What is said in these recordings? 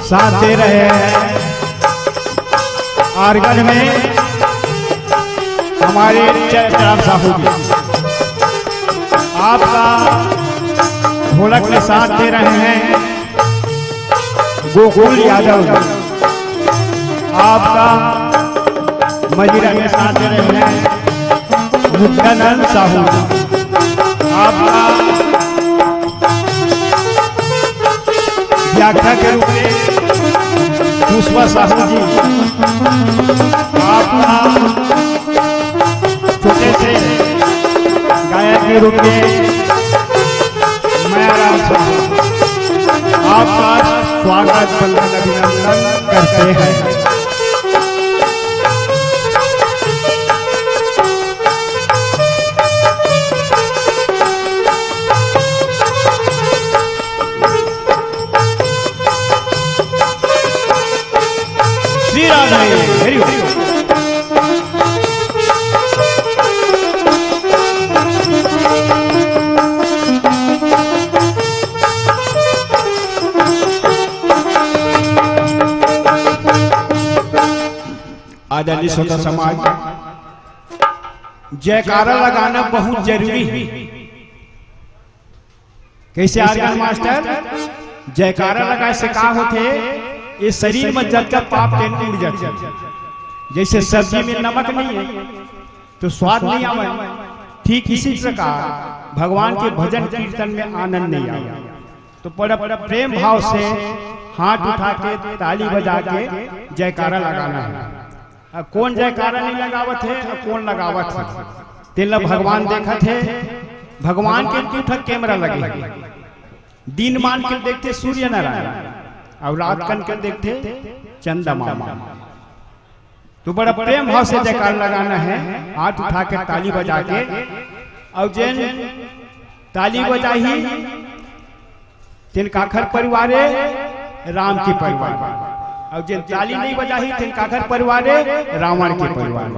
साथ दे रहे हैं। आर्गन में हमारे चैत्राम साहू जी, आपका ढोलक में साथ दे रहे हैं गोकुल यादव, आपका मजीरा में साथ दे रहे हैं मुक्तानंद साहू, आपका व्याख्या के रूप में पुष्पा साहू जी, आपका छोटे से गायक के रूप में मायाराम साहू, आपका स्वागत वंदन अभिनंदन करते हैं। श्री राधे हरि हरि। आदरणीय श्रोता समाज, जयकारा लगाना बहुत जरूरी है। कैसे आर्गन मास्टर जयकारा लगा से का होते, ये शरीर में जब तक पाप तेल उड़ जाते, जैसे सब्जी में नमक नहीं है तो स्वाद नहीं आवे, ठीक इसी प्रकार भगवान के भजन कीर्तन में आनंद नहीं आवे। तो बड़ा प्रेम भाव से हाथ उठा के ताली बजा के जयकारा लगाना है। कौन जयकारा नहीं लगावत है और कौन लगावत है, तेल भगवान देखत है। भगवान के दूठक कैमरा लगे, दिन मान के देखते सूर्य नारायण और रात कन के देखते चंदा मामा। तो बड़ा प्रेम भाव से जयकारा लगाना है, हाथ उठा के ताली बजा के। और जैन ताली बजाही तिन काखर परिवारे राम के परिवार, और जिन ताली नहीं बजाही तिन काखर परिवारे रावण के परिवार।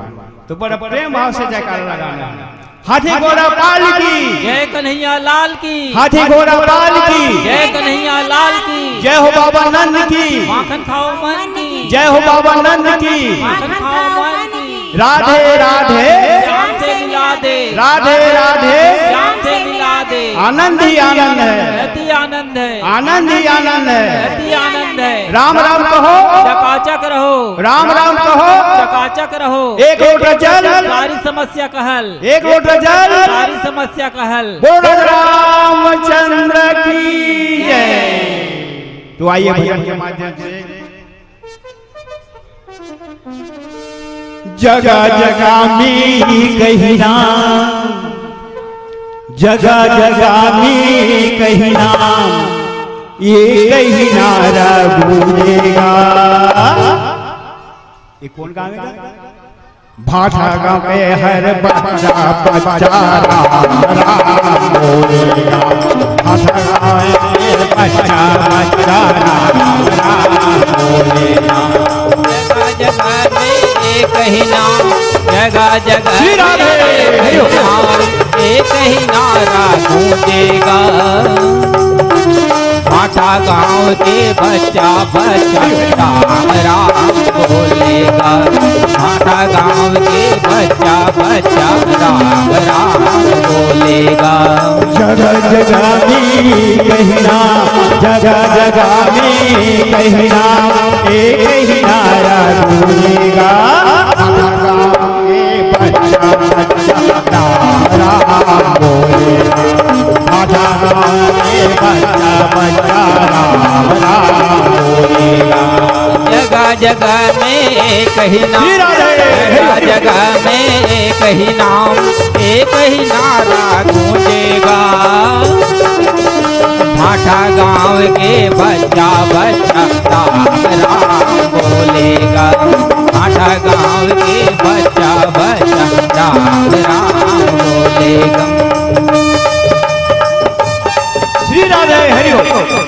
तो बड़ा प्रेम भाव से जयकारा लगाना है। हाथी घोड़ा पाल की जय, कन्हैया लाल की। हाथी घोड़ा पाल की जय, कन्हैया लाल की। जय हो बाबा नंद की, माखन खाओ मन की। जय हो बाबा नंद की, माखन खाओ मन की। राधे राधे श्याम से मिला दे, राधे राधे श्याम से मिला दे। आनंद ही आनंद है, अति आनंद है, आनंद ही आनंद है। अति आनंद है। राम राम कहो, चकाचक रहो, राम राम कहो। चकाचक रहो। एक लोटा जल, सारी समस्या कहल, एक लोटा जल, सारी समस्या कहल। बोलो रामचंद्र की जय। तो आइए भजन के माध्यम से जगह जगह में कहीं नाम, जगह जगह में कहीं नाम, ये कहीं नारा गूंजेगा। ये कौन गावेगा? भाटा गांव के हर बच्चा बच्चा राम राम बोलेगा। भाटा गांव के बच्चा बच्चा राम राम बोलेगा। जगह जगह में एक ही नाम, जगह जगह श्री राधे एक ही नाम, एक ही नारा गूंजेगा। भाटा गांव के बच्चा बच्चा राम राम बोलेगा। भाटा गांव के बच्चा बच्चा राम राम बोलेगा। जगह जगह में कहीं नाम, जगह जगह में कहीं नाम, एक ही नारा गूंजेगा। भाटा गांव के बच्चा बच्चा राम राम बोलेगा। भाटा गांव के बच्चा बच्चा राम राम बोलेगा। जगह जगह में एक ही नाम, जगह जगह में एक ही नाम, एक ही नारा गूंजेगा। भाटा गांव के बच्चा बच्चा राम राम बोलेगा। भाटा गांव के बच्चा बच्चा राम राम बोलेगा। श्री राधे हरि हरि।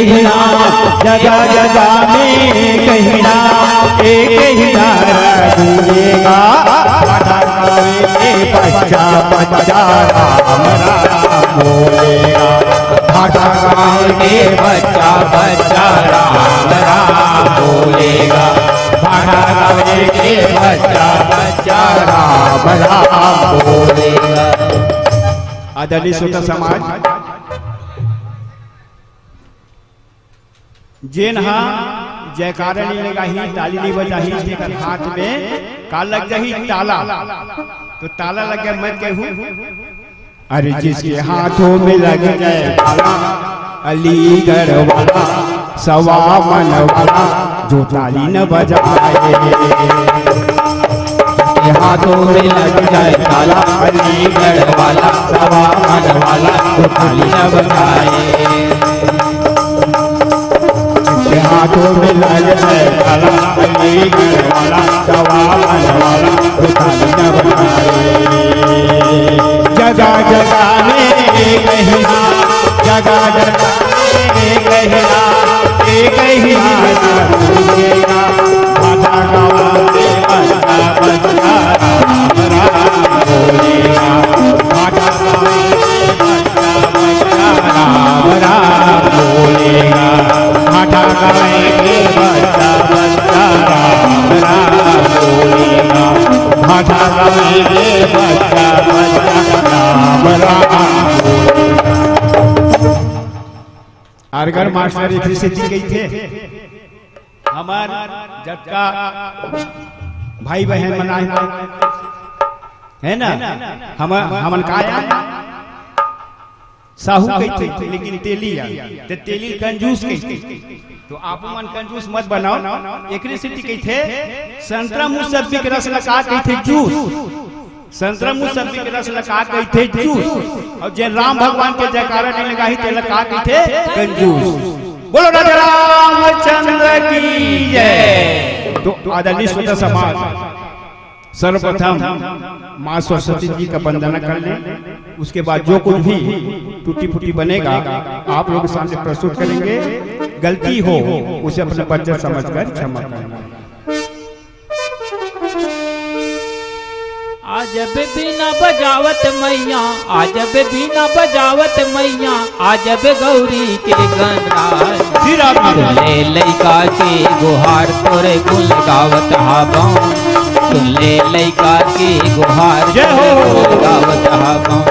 ही नाम, जगह जगह में कहीं नाम, एक ही नारा गूंजेगा। भाटा गावे बच्चा बच्चा राम राम बोलेगा। भाटा गावे बच्चा बच्चा राम राम बोलेगा। भाटा गावे के बच्चा बच्चा राम राम बोलेगा। आदरणीय श्रोता समाज, जेन हा जयकारा नहीं लगा ही, ताली नहीं बजा ही, जेकर हाथ में का लग जाही ताला, तो ताला लग गया मत कहूँ। अरे जिसके हाथों में लग जाए ताला, अलीगढ़ वाला सवा मन वाला जो ताली न बजाए। जिसके हाथों में लग जाए ताला, अलीगढ़ वाला सवा मन वाला जो ताली न बजाए। हाथों में लग जाए ताला, अलीगढ़ वाला सवा मन वाला जो ताली न बजाए। जगह जगह में कहीं नाम, जगह जगह में कहीं नाम, एक ही नाम गूंजेगा। भाटा गावे बच्चा बच्चा राम राम बोलेगा। भाटा गावे बच्चा बच्चा राम राम बोलेगा। भाटा गावे बच्चा बच्चा राम राम बोलेगा। भाटा गावे बच्चा बच्चा राम राम बोलेगा। आरगर मास्टर एक सिद्धि गई थे, हमार जटका भाई बहन मनाए है ना, हमन काया साहू कहते थे, लेकिन तेली तो तेली कंजूस कहते, तो आप मन कंजूस मत बनाओ। एक सिद्धि कही थे, संतरा मुसब्बी के रस लगा कहते जूस, संतरा मुसब्बी के रस लगा कहते जूस, और जे राम भगवान के जयकारा नहीं लगाही ते लगा कहते कंजूस। बोलो राजा रामचंद्र की जय। तो आदरणीय श्रोता समाज, सर्वप्रथम माँ सरस्वती जी का वंदना कर लें, उसके बाद जो कुछ भी टूटी फूटी बनेगा आप लोग के सामने प्रस्तुत करेंगे। गलती हो उसे अपने बच्चे समझकर क्षमा करना। आजब बिना बजावत मैया, आजब बिना बजावत मैया, आजब गौरी के गणराज। सुनले लैका के गुहार तोरे गुल गावत हाबाऊं, सुनले लैका के गुहार तोरे गुल गावत हाबाऊं।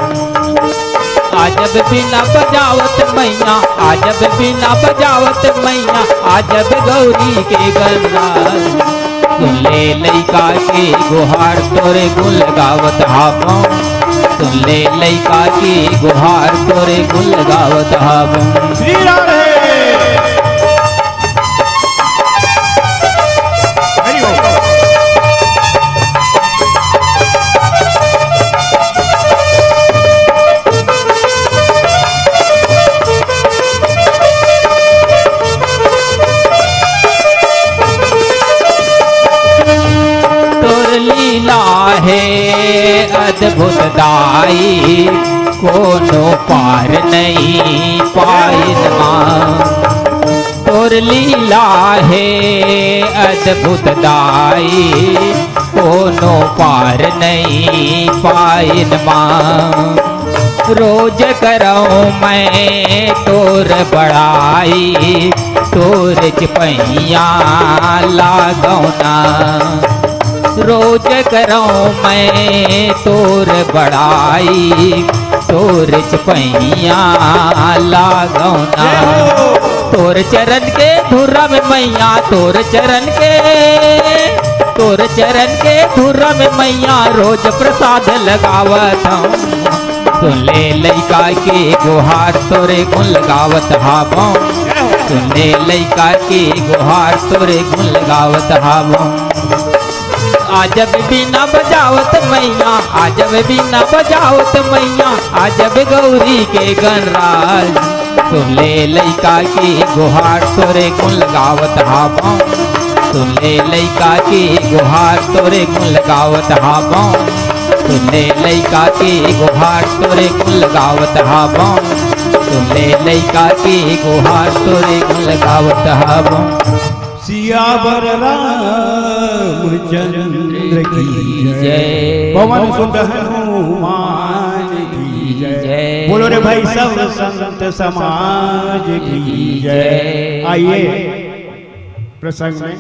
आजब बिना बजावत मैया, आजब बिना बजावत मैया, आजब गौरी के गणराज। सुनले लैका के गुहार तोरे गुल गावत हाबाऊं, सुनले लैका के गुहार तोरे गुल गावत हाबाऊं। श्री राधे अद्भुत दाई कोनो पार नहीं पाइन माँ, तोर लीला है अद्भुत दाई कोनो पार नहीं पाइन माँ। रोज करूँ मैं तोर बड़ाई, तोर चपैया लागौना। रोज करूँ मैं तोर बड़ाई, तोर चपैया लागौना। तोर चरण के धुरा में मैया, तोर चरण के धुरा में मैया रोज प्रसाद लगावत हूँ। सुनले लैका के गुहार तोरे गुण लगावत हाबाऊं, सुनले लैका के गुहार तोरे गुण लगावत हाबाऊं। आजब बिना बजावत मैया, आजब बिना बजावत मैया, आजब गौरी के गणराज। सुनले लैका के गुहार तोरे गुण लगावत हाबाऊं, सुनले लैका के गुहार तोरे गुण लगावत हाबाऊं, सुनले लैका के गुहार तोरे गुण लगावत हाबाऊं। सुन ले लइका के गुहार तोरे गन लगावत हब सियावर रामचंद्र की जय, पवन सुत हनुमान की जय, बोलो रे भाई सब संत समाज की जय। आइए प्रसंग में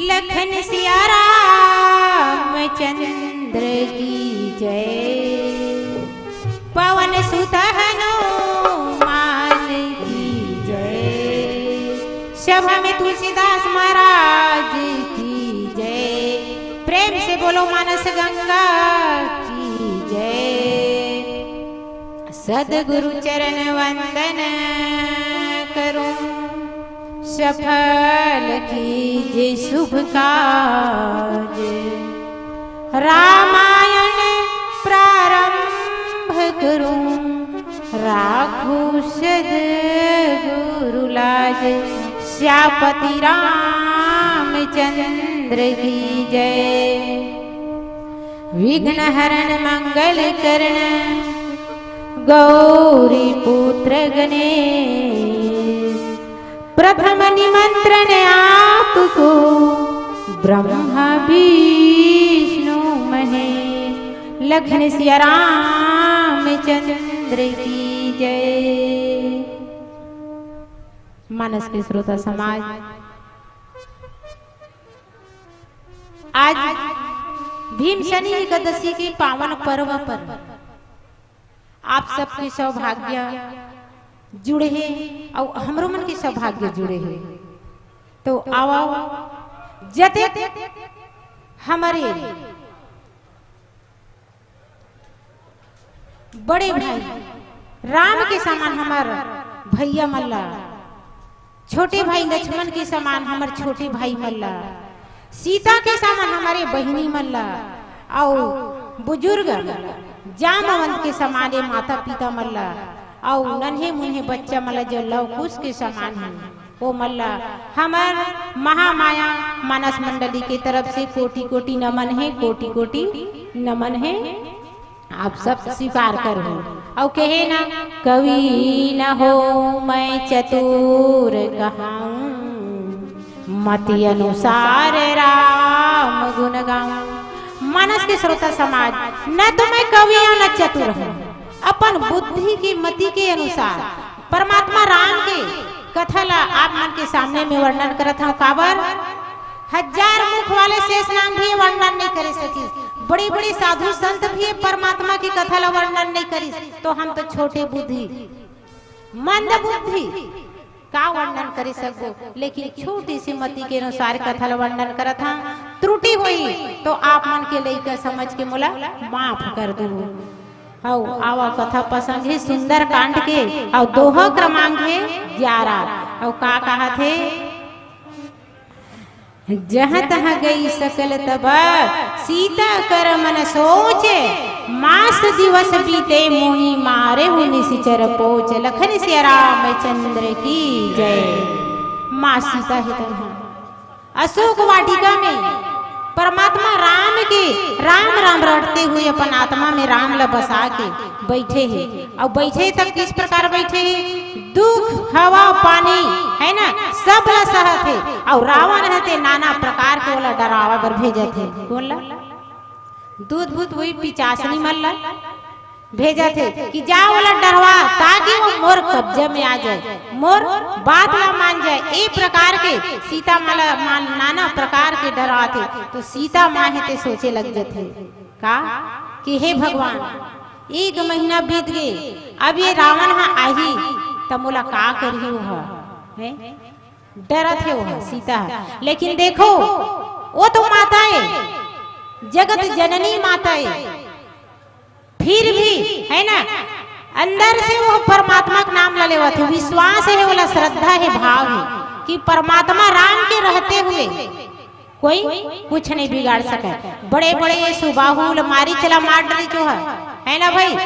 लखन सिया रामचंद्र की जय, पवन सुत हनुमान की जय, सभा में तुलसीदास महाराज की जय, प्रेम से बोलो मानस गंगा की जय। सद्गुरु चरण वंदन करूं, सफल कीजिए शुभ काज, रामायण प्रारंभ करूं, राखू सद्गुरु लाज, श्यापति रामचंद्र की जय। विघ्न हरण मंगल करण, गौरी पुत्र गणेश, प्रथम निमंत्रण आपको, ब्रह्मा विष्णु महेश, लखन सिया रामचंद्र की जय। मानस के श्रोता समाज, आज भीम शनि एकादशी के पावन पर्व पर आप सबके सौभाग्य जुड़े हैं और हमरो मन के सौभाग्य जुड़े हैं। तो आओ जते हमारे बड़े भाई राम के समान हमार भैया मल्ला, छोटे भाई लक्ष्मण के समान हमारे छोटे भाई मल्ला, सीता के समान हमारे बहिनी मल्ला, और बुजुर्ग जामवंत के समान माता पिता मल्ला, और नन्हे मुन्हे बच्चा मल्ला जो लवकुश के समान है वो मल्ला। हमार महामाया मानस मंडली की तरफ से कोटि कोटि नमन है, कोटि कोटि नमन है। आप सब स्वीकार करो और कहे ना, कवि न हो मैं चतुर कहाऊं, मति अनुसार राम गुण गाऊं। मानस के श्रोता समाज, न तो मैं कवि हूं न चतुर हूं, अपन बुद्धि की मति के अनुसार परमात्मा राम के कथा ला आप मन के सामने में वर्णन करत हूं। काबर हजार मुख वाले शेष नाम भी वर्णन नहीं कर सकी, बड़े बड़े साधु संत भी परमात्मा की कथा ला वर्णन नहीं करी, तो हम तो छोटे बुद्धि मंद बुद्धि का वर्णन कर सको। लेकिन छोटी सी मति के अनुसार कथा ला वर्णन करत हूं। त्रुटि हुई तो आप मन के लेकर समझ के मोला माफ कर दो। आओ आवा कथा पसंद है सुंदर कांड के, और दोहा क्रमांक है 11। और का कहा थे, जहाँ तहाँ गई सकल तब सीता कर मन सोचे, मास दिवस बीते मोही मारे हूँ निशिचर पोच, लखन सिया रामचंद्र की जय। माँ सीता है तन्हा अशोक वाटिका में परमात्मा राम के राम राम रटते हुए अपन आत्मा में राम ला बसा के बैठे हैं। और बैठे तक किस प्रकार बैठे हैं, दुख हवा पानी है ना सब ला सहत है। और रावण रहते नाना प्रकार के वाला डरावा बर भेजे थे, कौन ला दूध भूत हुई पिचासनी मल्ला भेजा थे कि जाओ वाला डरवा, ताकि वो मोर कब्जे में आ जाए, मोर बात ला मान जाए। एक प्रकार के सीता माला नाना प्रकार के डराते। तो सीता माँ है ते सोचे लग जाते का कि हे भगवान 1 महीना बीत गए, अब ये रावण हाँ आई तब मोला का करी वो है, डरत है वो सीता है। लेकिन देखो वो तो माता है, जगत जननी माता है, फिर भी है ना अंदर से वो परमात्मा का नाम ले लेवा थे। विश्वास है, वाला श्रद्धा है, भाव है कि परमात्मा राम के रहते हुए कोई कुछ नहीं बिगाड़ सके। बड़े बड़े ये सुबाहुल मारी चला मार डरी जो है ना भाई,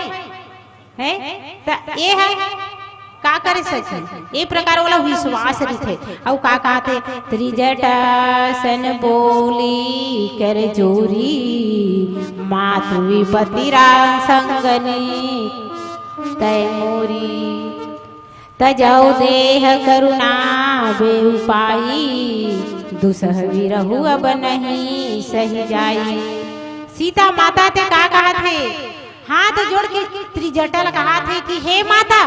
है तो ये है का करे सके। ये प्रकार वाला विश्वास रहे। और का कहते, त्रिजटा सन बोली कर जोरी, मातु विपत्ति राम संगनी तय मोरी तजौ देह करुणा बेउपाई दुसह विरहु अब नहीं सही जाई। सीता माता ते का कहा थे, हाथ जोड़ के त्रिजटल कहा थे कि हे माता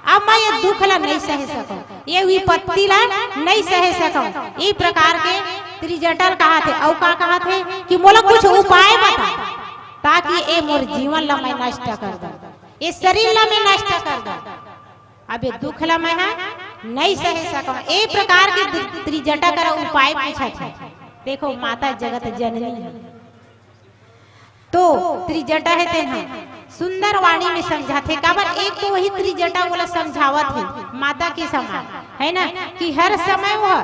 अब मैं ये दुख ला नहीं सह सकूं, ये विपत्ति ला नहीं सह सकूं। इस प्रकार के त्रिजटल कहा थे और का कहा थे कि मोला कुछ उपाय बता ताकि ए मोर जीवन ला मैं नष्ट कर दूं, ये शरीर ला मैं नष्ट कर दूं, अब ये दुख ला मैं नहीं सह सकूं। एक प्रकार के त्रिजटा कर उपाय पूछा था। देखो माता जगत जननी है तो त्रिजटा है तेना सुंदर वाणी में समझाते काबर एक तो वही त्रिजटा बोला समझावत है माता के समान है ना कि हर समय वह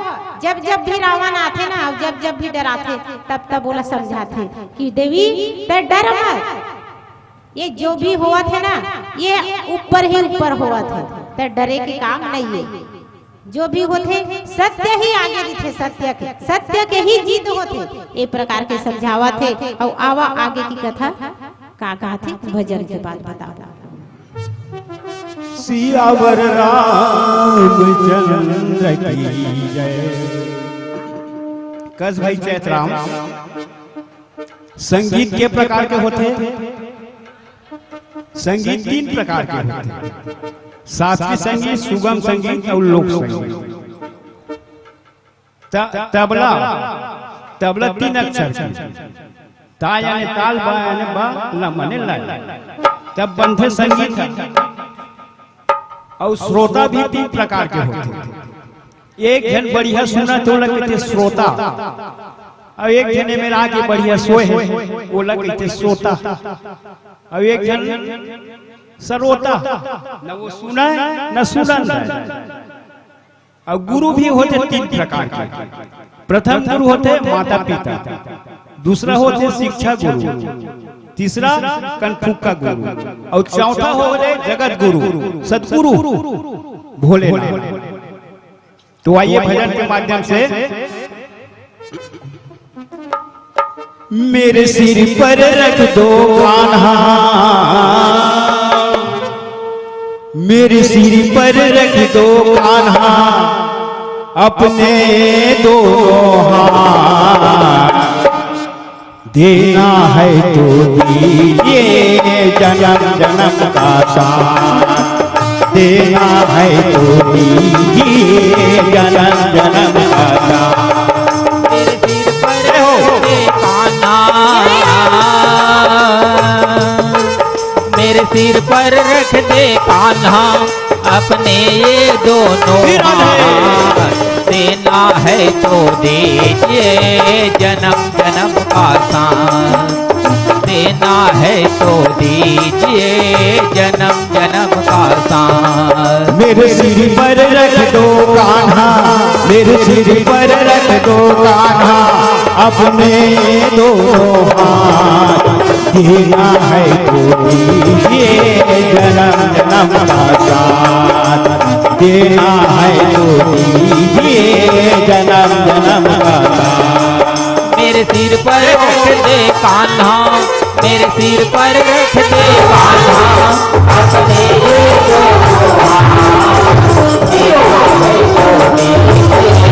जब जब भी रावण आते ना जब जब भी डराते तब तब बोला समझाते कि देवी ते डर मत, ये जो भी हुआ थे ना ये ऊपर ही ऊपर हुआ थे, ते डरे के काम नहीं है। जो भी होते सत्य ही आगे दिखे, सत्य के ही जीत होते। एक प्रकार के समझावा थे और आवा आगे की कथा का कहा थे भजन के बाद बता। सियावर रामचंद्र की जय। कस भाई चैतराम संगीत के प्रकार के होते, संगीत 3 प्रकार के होते, शास्त्रीय संगीत, सुगम संगीत और लोक संगीत। तबला 3 अक्षर ता यानी ताल, बा यानी बा, ला माने ला, तब बंधे संगीत है। और श्रोता भी 3 प्रकार के होते। एक जन बढ़िया सुना तो लगते श्रोता, और एक जने में आगे बढ़िया सोए है वो लगते श्रोता, और एक जन सरोता न वो सुना न सुना। और गुरु भी होते 3 प्रकार के। प्रथम गुरु होते माता पिता, दूसरा होते शिक्षा गुरु, तीसरा कनफुक्का गुरु, और चौथा हो गए जगत गुरु सतगुरु भोलेनाथ। तो आइए भजन के माध्यम से मेरे सिर पर रख दो कान्हा, मेरे सिर पर रख दो कान्हा अपने दोनों हाथ, देना है तो दीजिए जन्म जन्म का साथ, देना है तो दीजिए जन्म जन्म का साथ। मेरे सिर पर रख दे कान्हा अपने ये दोनों हाथ, देना है तो दीजिए जन्म जन्म का साथ, देना है तो दीजिए जन्म जन्म का साथ। मेरे सिर पर रख दो कान्हा, मेरे सिर पर रख दो कान्हा अपने दोनों हाथ, देना है तो दीजिए जन्म जन्म का साथ, देना है तो दीजिए जन्म जन्म का साथ। मेरे सिर पर रख दे कान्हा, मेरे सिर पर रख दे कान्हा अपने दोनों हाथ, देना है तो दीजिए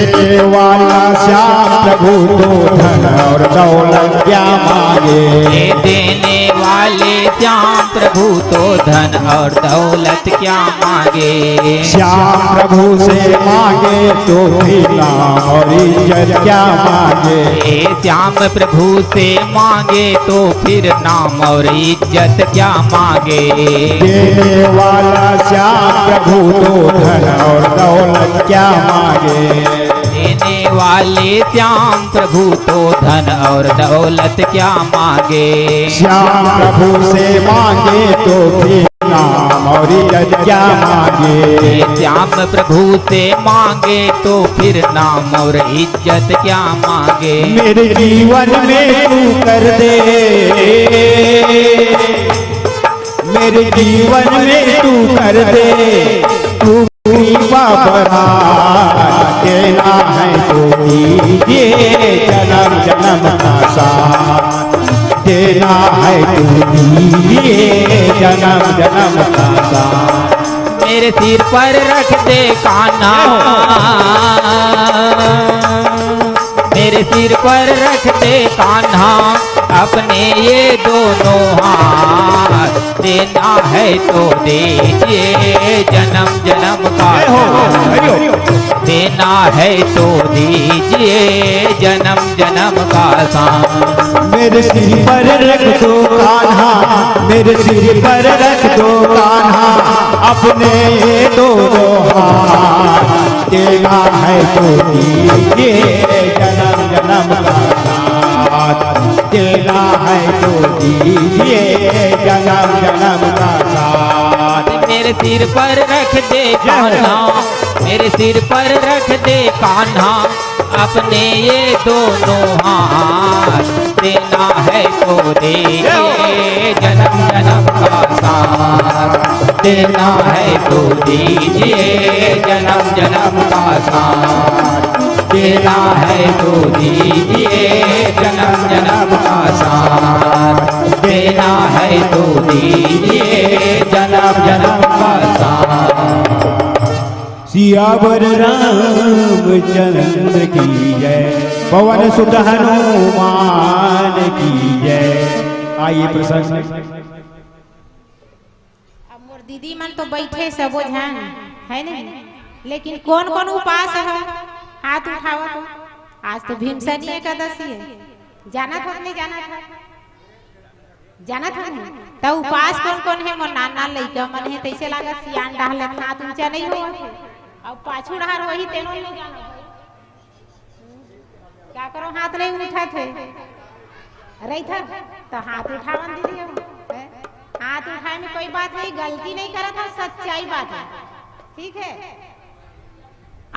देने वाला श्याम प्रभु तो धन और दौलत क्या मांगे। ये देने वाले श्याम प्रभु तो धन और दौलत क्या मांगे। श्याम प्रभु से मांगे तो फिर नाम और इज्जत क्या मांगे। ये श्याम प्रभु से मांगे तो फिर नाम और इज्जत क्या मांगे। देने वाला श्याम प्रभु तो धन और दौलत क्या मांगे। देने वाले श्याम प्रभु तो धन और दौलत क्या मांगे। श्याम प्रभु से मांगे तो फिर नाम और इज्जत क्या मांगे। श्याम प्रभु से मांगे तो फिर नाम और इज्जत क्या मांगे। मेरे जीवन में तू कर दे, मेरे जीवन में तू कर दे, तू कृपा बना देना है तो दीजिए जन्म जन्म का साथ देना है तो दीजिए जन्म जन्म का साथ। मेरे सिर पर रख दे कान्हा, मेरे सिर पर रख दे कान्हा अपने ये दोनों हाथ। देना है तो दीजिए जन्म जन्म का साथ। देना है तो दीजिए जन्म जन्म का साथ। मेरे सिर पर रख दो कान्हा, मेरे सिर पर रख दो कान्हा अपने दोनों हाथ। देना है तो दीजिए जन्म जन्म का साथ। देना है तो दीजिए जन्म जन्म का साथ। मेरे सिर पर रख दे कान्हा, मेरे सिर पर रख दे कान्हा अपने ये दोनों हाथ। देना है तो दीजिए जन्म जन्म का साथ। देना है तो दीजिए जन्म जन्म का साथ। देना है तो दीजिए जन्म जन्म का साथ। देना है तो दीजिए जन्म जन्म का साथ। सियावर रामचंद्र की जय, पवन सुत हनुमान की जय। आइए प्रसन्न। अब मोर दीदी मन तो बैठे सबो ध्यान है नहीं, लेकिन कौन कौन उपास है हाथ उठावा तो। आज तो भीमसनी एकादशी है, जाना था नहीं जाना था, जाना था नहीं तो उपास कौन कौन है। मोर नाना लइका मन है तैसे लागा सियान डाहले हाथ ऊंचा नहीं हुआ थे। अब पाछू डहार वही तेनो नहीं जाना क्या करो, हाथ नहीं उठा थे रही था तो हाथ उठावन दीदी। हाथ उठाए में कोई बात नहीं, गलती नहीं करा था, सच्चाई बात है, ठीक है।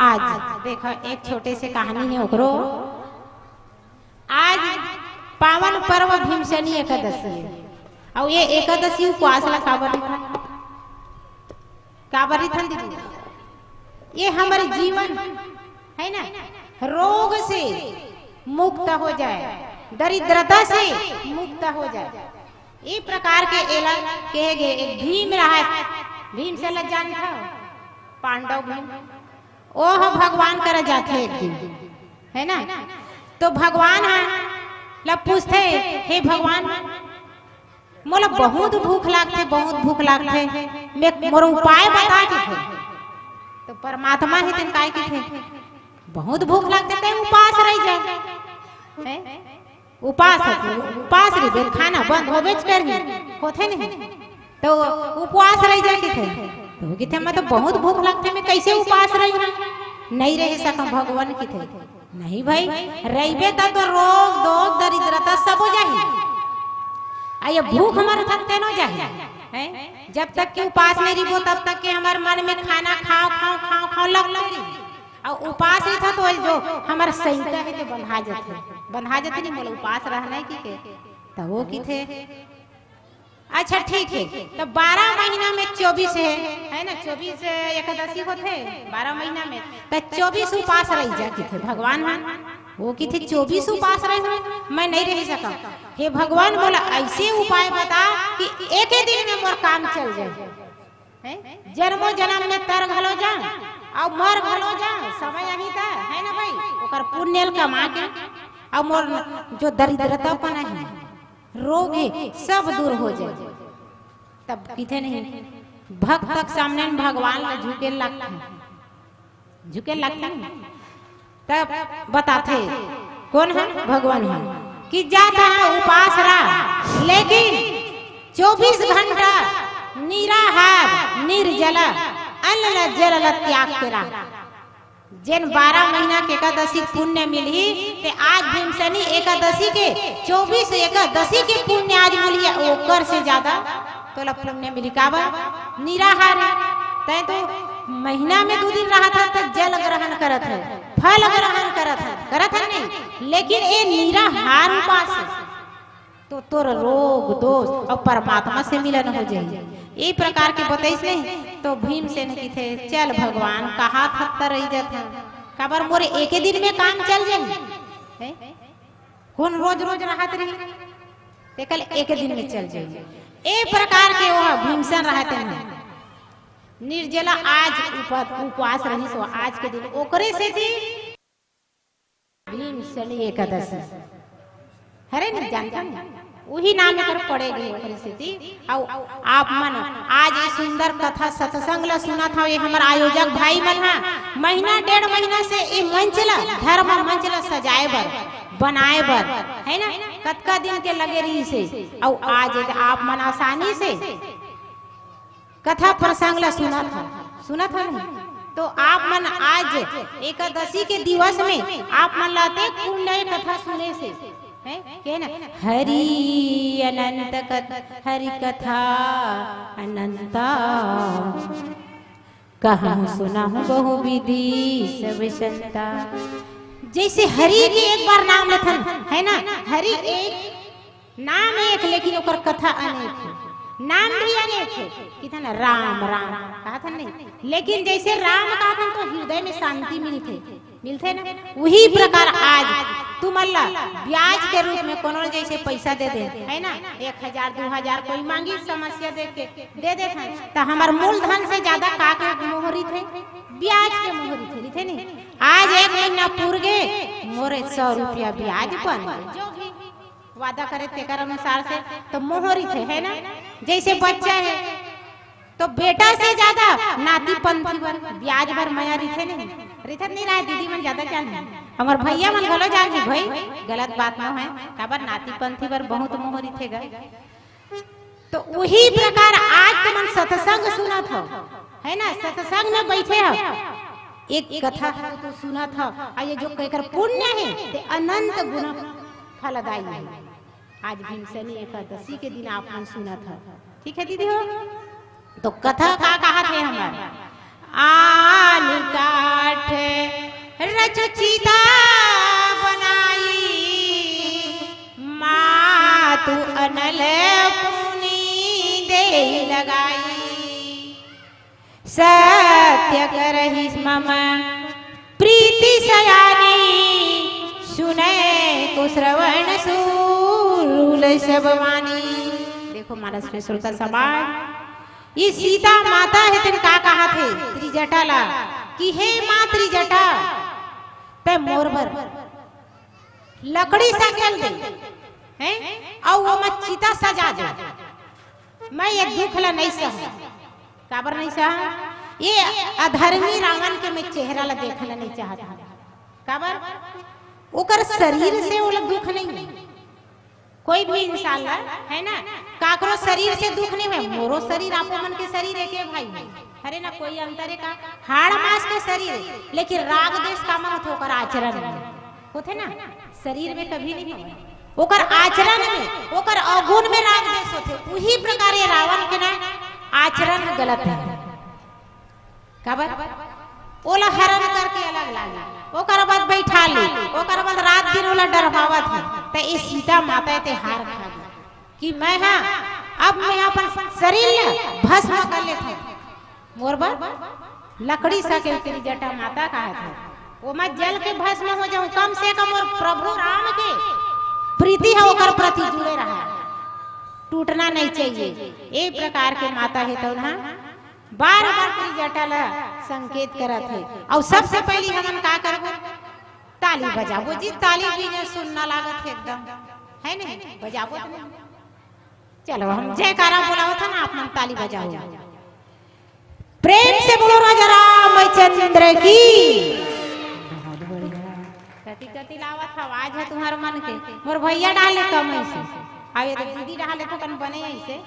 आज देखो एक छोटे से कहानी है ओकरो। आज पावन पर्व भीमसनी एकादशी है और ये एकादशी उपवास ला काबरी था, काबरी था दीदी। ये हमारे जीवन है ना, रोग से मुक्त हो जाए, दरिद्रता से मुक्त हो जाए। ये प्रकार के एला कहे गए। एक भीम रहा, भीम से लग जान था पांडव भीम, ओह भगवान कर जाते एक दिन है ना। तो भगवान ला पूछते हे भगवान मोला बहुत भूख लागते, बहुत भूख लागते, मैं मोर उपाय बता के थे। तो परमात्मा ही दिन काय के थे बहुत भूख लागते ते उपास रह जाए, उपास उपास रे खाना बंद होबे कर होथे नहीं तो उपवास रह जाए के थे। तो कि थे मैं तो बहुत भूख लगते मैं कैसे उपास रही हूं, नहीं रह सका भगवान की थे। नहीं भाई रहीबे तो रोग दोग दरिद्रता सब हो जाही, आये भूख हमारे थकते न जाही है। जब तक के उपास नहीं रही तब तक के हमारे मन में खाना खाओ खाओ खाओ खाओ लग और उपास ही था तो जो हमारा संहिता है तो बंधा जाते नहीं बोले उपास रहना है की तो वो की थे। अच्छा ठीक है, तो 12 महीना में 24 है ना, 24 एकादशी होते 12 महीना में, तो 24 उपास रह जाती थे भगवान। वो की थे 24 उपास रहे, मैं नहीं रह सका। हे भगवान बोला ऐसे उपाय बता कि एक ही दिन में मोर काम चल जाए, जन्मो जन्म में तर घलो जा और मर घलो जा, समय यही था है ना भाई। ओकर पुण्य कमा के और मोर जो दरिद्रतापन है रोग है सब दूर हो जाए। तब किथे नहीं भक्त तक सामने में भगवान ला झुके लगते तब बताते कौन है भगवान है कि जाता है उपास रहा लेकिन 24 घंटा निराहार निर्जला अन्न जल त्याग करा। जिन 12 महीना के एकादशी पुण्य मिली ते आज भीमसनी एकादशी के 24 एकादशी के पुण्य आज मिली ओकर से ज्यादा तो पुण्य मिली। काबा निराहार तय तो महीना में 2 दिन रहा था तो जल ग्रहण करत है फल ग्रहण करत है नहीं, लेकिन ये निराहार उपास तो तोर रोग दोष और परमात्मा से मिलन हो जाए। ये प्रकार के बताइस नहीं तो भीम से नहीं थे चल भगवान कहा था रही जाता काबर मोरे एक दिन में काम चल जाए कौन रोज रोज राहत रही ते कल एक दिन में चल जाए। ए प्रकार के वह भीमसन रहते हैं निर्जला आज उपवास रही सो आज के दिन ओकरे से थी भीमसनी एकादशी हरे नहीं जानता वही नाम कर पड़ेगी परिस्थिति। और आप मन आज ये सुंदर कथा सत्संग ला सुना था ये हमारे आयोजक भाई मन हा महीना 1.5 महीना से ये मंच ला धर्म मंच ला सजाए बर बनाए बर है ना कतका दिन के लगे रही से और आज आप मन आसानी से कथा प्रसंग ला सुना था नहीं तो आप मन आज एकादशी के दिवस में आप मन लाते पुण्य कथा सुने से है ना हरि अनंत हरि कथा अनंता कहा सुना हूँ बहु विधि सब संता। जैसे हरि के एक बार नाम लेथन है ना हरि एक नाम एक लेकिन ओकर कथा अनेक है नाम भी अनेक है कितना ना राम राम कहा था नहीं लेकिन जैसे राम कहा था तो हृदय में शांति मिलते ना वही प्रकार आज तुम अल्लाह ब्याज के रूप में कोनो जैसे पैसा दे दे है ना 1000 2000 कोई मांगी समस्या देख के दे देते तो हमार मूलधन से ज्यादा का के मोहरी थे ब्याज के मोहरी थे नहीं आज 1 महीना पूर गए मोरे 100 रुपया ब्याज बन जो भी वादा करे तेकर अनुसार से तो मोहरी थे है ना। जैसे बच्चा है तो बेटा से ज्यादा नाती पंथी बर ब्याज भर माया रिथे नहीं रहा दीदी मन ज्यादा जान हमार भैया मन गलो जान भाई गलत बात ना है काबर नाती पंथी बर बहुत मोहरी थे गा। तो वही प्रकार आज तुम सत्संग सुना था है ना सत्संग में बैठे हो एक कथा तो सुना था और ये जो कहकर पुण्य है ते अनंत गुना फलदायी है। आज भीमसनी एकादशी के दिन आपने सुना था ठीक है दीदी हो तो कथा का कहा थे हमारे आन काठ रचचिता बनाई मातु अनल पुनी दे लगाई सत्य करहि मम प्रीति सयानी सुने को श्रवण सूल सब वाणी। देखो मानस में श्रोता समाज ये सीता माता है तेन का कहा थे त्रिजटा ला कि हे माँ त्रिजटा ते मोरबर लकड़ी सा खेल दे हैं और वो मत चिता सजा दे मैं ये दुख ला नहीं सह काबर नहीं सह ये अधर्मी रावण के मैं चेहरा ला देखना नहीं चाहता काबर ओकर शरीर से वो दुख नहीं कोई भी इंसान ला है ना काकरो शरीर से दुख नहीं है मोरो शरीर आपो मन के शरीर है के भाई अरे ना कोई अंतर है का हाड़ मास के शरीर लेकिन राग देश का मन होकर आचरण होते ना शरीर में कभी नहीं हो ओकर आचरण में ओकर अवगुण में राग देश होते वही प्रकार ये रावण के ना आचरण गलत है काबर ओला हरण करके अलग लागे ओकर बाद बैठा ली ओकर बाद रात दिन ओला डरवावत है ते ए सीता माता ते हार खा गई कि मैं हां अब मैं अपन शरीर ला भस्म कर लेते मोरबा लकड़ी सा के तेरी जटा माता कहा था वो मैं जल के भस्म हो जाऊं कम से कम और प्रभु राम के प्रीति है ओकर प्रति जुड़े रहा टूटना नहीं चाहिए। ए प्रकार के माता है तो ना बार-बार तेरी जटा ला संकेत करत है और सबसे पहली हमन का करबो ता ताली बजाबो जी, ताली भी सुनना लागत है एकदम, है नहीं बजाबो तो नहीं। चलो हम जयकारा बोलाओ था ना, अपना ताली बजाओ, प्रेम से बोलो राजा रामचंद्र की। कति कति लावत आवाज है तुम्हारे मन के, मोर भैया डाले कम ऐसे, आवे तो दीदी डाले तो कन बने ऐसे,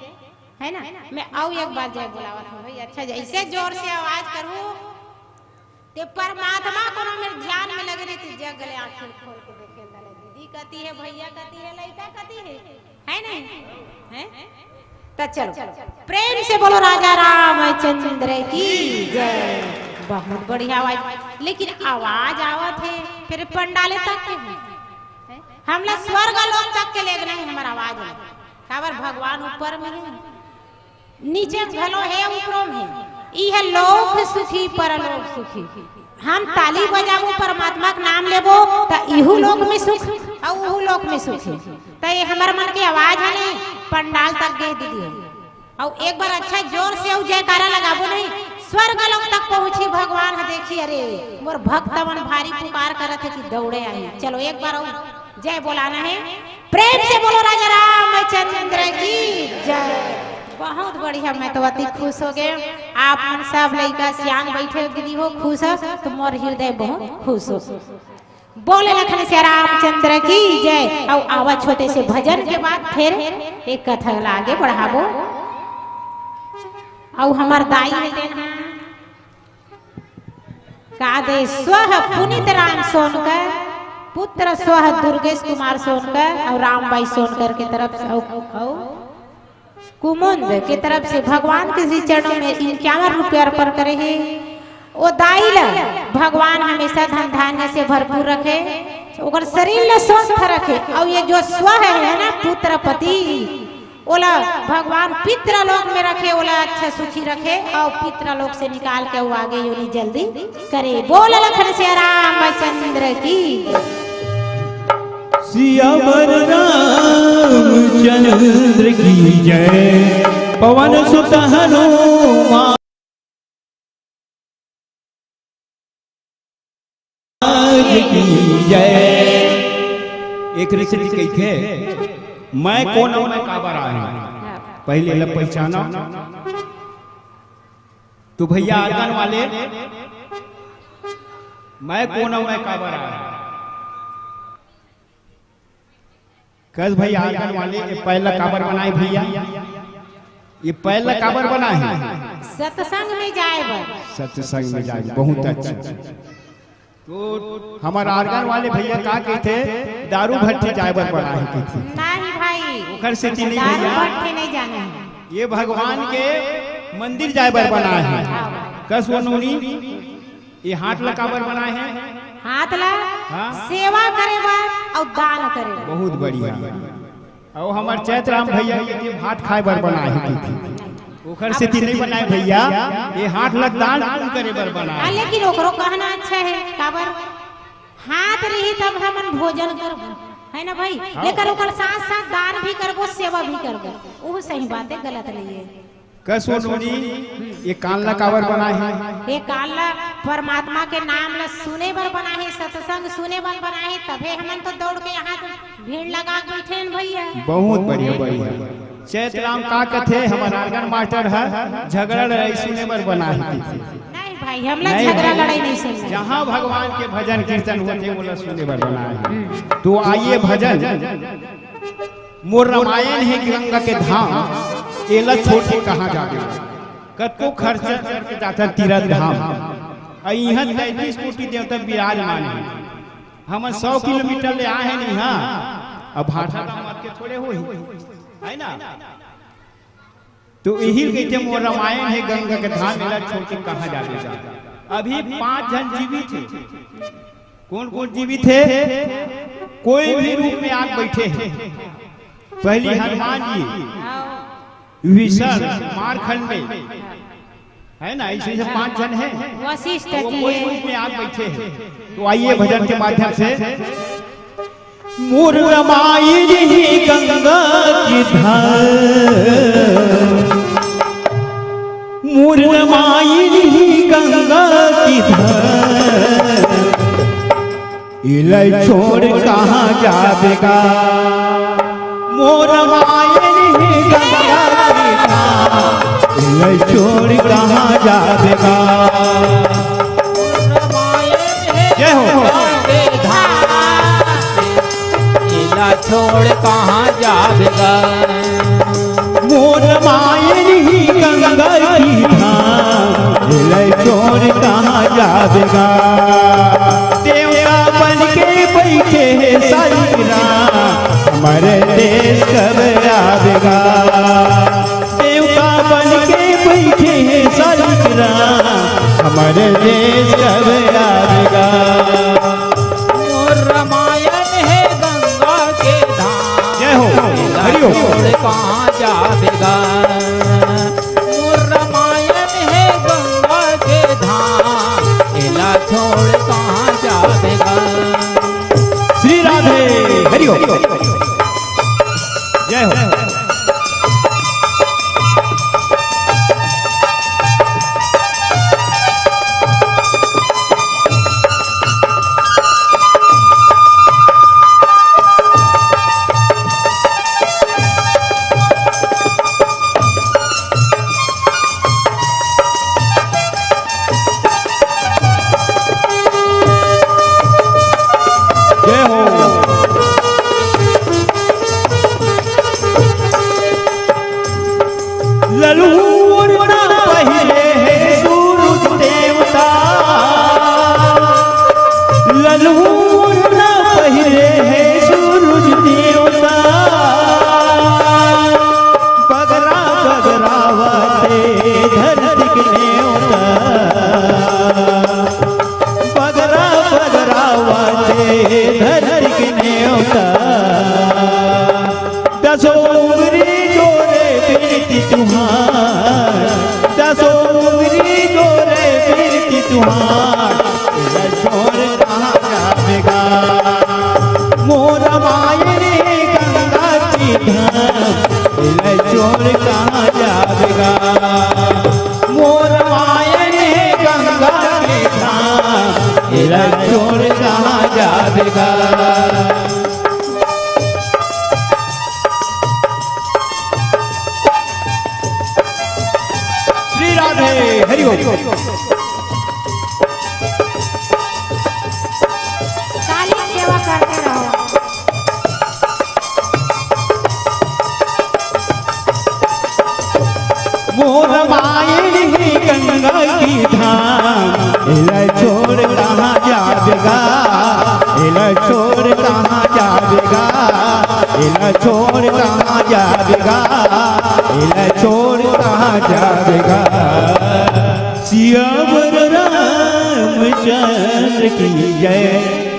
है ना। मैं आओ एक बार जय बुलावत हूँ भाई, अच्छा जैसे जोर से आवाज करूँ ते परमात्मा को मेरे ध्यान में लगे रही थी, जग गले आंखें खोल के देखे दले, दीदी कती है, भैया कती है, लड़का कती है नहीं है। तो चलो प्रेम से बोलो राजा रामचंद्र की जय। बहुत बढ़िया आवाज, लेकिन आवाज आवत है फिर पंडाले तक के है, हम लोग स्वर्ग लोक तक के ले गए हमारा आवाज है, काबर भगवान ऊपर में है, नीचे भलो है, ऊपरों में यह लोक सुखी परलोक सुखी। हम ताली बजाबो परमात्मा का नाम लेबो तो इहू लोक में सुख और उहू लोक में सुख है। तो ये हमारे मन की आवाज है नहीं, पंडाल तक गए दीदी, और एक बार अच्छा जोर से जयकारा लगाबो नहीं, स्वर्ग लोक तक पहुंची भगवान है। देखी अरे मोर भक्त मन भारी पुकार करत है कि दौड़े आई। चलो एक बार जय बोलाना है, प्रेम से बोलो राजा रामचंद्र की जय। बहुत बढ़िया, मैं तो अति खुश हो गए, आप मन सब लड़का सियान बैठे दीदी हो खुश हो तो मोर हृदय बहुत खुश हो। बोले लखन से रामचंद्र की जय। और आवाज छोटे से भजन के बाद फिर एक कथा आगे बढ़ाबो। और हमार दाई है का दे स्व पुनीत राम सोनकर, पुत्र स्व दुर्गेश कुमार सोनकर और रामबाई सोनकर के तरफ से कुमुंद के तरफ से भगवान के श्री चरणों में 51 रुपये अर्पण करे है। वो दाइल भगवान हमेशा धन धान्य से भरपूर रखे, ओकर शरीर ल स्वस्थ रखे। और ये जो स्व है ना पुत्र पति, ओला भगवान पितृलोक में रखे, ओला अच्छा सुखी रखे और पितृलोक से निकाल के वो आगे योनि जल्दी करे। बोल लखन से रामचंद्र की सियावर रामचंद्र की जय। पवन सुत हनुमान की जय। एक ऋषि जी कही थे, मैं कौन हूं मैं काबर आया, पहले ल पहचाना तो भैया आंगन वाले, मैं कौन हूं मैं काबर आया। कस भैया आंगन वाले ये पहला काबर बनाए भैया, ये पहला काबर बना है सत्संग में जाए, सत्संग में जाए, बहुत अच्छा। तो हमारे आंगन वाले भैया का कहते दारू भट्टी जाए बर बना है कहते नहीं भाई, उखर से नहीं दारू भैया, भट्टी नहीं जाने हैं, ये भगवान के मंदिर जाए बर बना है। कस वनूनी ये हाथ लकाबर बना है, हाथ ला हाँ? सेवा करे बार और दान करे। बहुत बढ़िया। और हमारे चैतराम भैया ये भात खाए बर बना है थी, ओखर से नहीं बनाए भैया, ये हाथ लग दान करे बर बना है। लेकिन ओकरो कहना अच्छा है, काबर हाथ रही तब हम भोजन करबो, है ना भाई, लेकिन ओकर साथ साथ दान भी करबो, सेवा भी करबो, वो सही बात है, गलत नहीं है। कस वनूनी ये कानला काबर बना है, ये कानला परमात्मा के नाम ला सुने बर बना है, सत्संग सुने बर बना है, तबे हमन तो दौड़ के यहाँ भीड़ लगा बैठे हैं भैया। बहुत बढ़िया बढ़िया। चैतराम का कथे हमारा आंगन मास्टर है, झगड़ा लड़ाई सुने बर बना है। नहीं भाई, हम लोग झगड़ा लड़ाई नहीं सुनते, जहाँ भगवान के भजन कीर्तन होते वो सुने बर बना है। तो आइए भजन, मोर रामायण है गंगा के धाम, एला छोड़ के कहाँ जाके, कतो खर्चा करके जाता तीरथ धाम। यहाँ 33 कोटि देवता विराजमान है, हम 100 किलोमीटर ले आए हैं नहीं, हाँ अब भाषा के थोड़े हो है ना। तो यही कहते मोर रामायण है गंगा के धाम, एला छोड़ के कहाँ जाके जाता। अभी 5 जन जीवित थे। कौन कौन जीवित थे? कोई भी रूप में आग बैठे हैं। पहली हनुमान जी, विशाल मारखंड में है ना, ऐसे 5 जन हैं, वशिष्ठ वो जी कोई रूप में आग बैठे हैं। तो आइए भजन के माध्यम से, मोर रामायण ही गंगा की धार, मोर रामायण ही गंगा की धार, इलय छोड़ कहाँ जावेगा मोर मायन ही गंगा की धाम इलय छोड़ कहाँ जावेगा जय हो इला छोड़ कहाँ जावेगा मोर मायन ही गंगा की धाम इलय छोड़ कहाँ जावेगा देवता बन के बैठे हैं सारी रात हमारे देश कब आवेगा देवता बन के बैठे हैं सारी रात हमारे देश कब आवेगा मोर रामायण है गंगा के धाम जय हो हरि हो छोड़ कहाँ जावेगा मोर रामायण है गंगा के धाम इला छोड़ कहाँ जावेगा श्री राधे हरि हो जय हो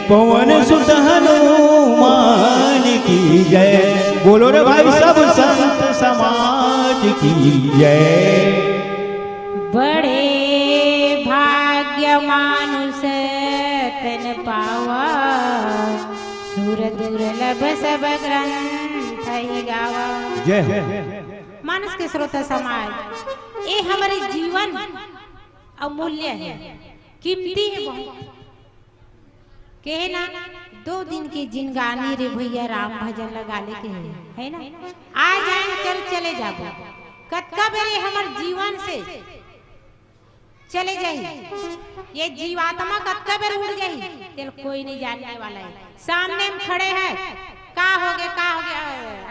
पवन सुत हनुमान की जय बोलो रे भाई सब संत समाज की जय बड़े भाग्य मानुष तन पावा सुर दुर्लभ सब ग्रंथ ही गावा जय मानस के श्रोता समाज ये हमारे जीवन अमूल्य है कीमती है बहुत कहे ना 2 दिन की जिनगानी रे भैया राम भजन लगा ले के है ना आ जाए कल चले जाबो कतका बेरे हमर जीवन से चले जाई ये जीवात्मा कतका बेर उड़ गई तेल कोई नहीं जानने वाला है सामने में खड़े हैं का हो गया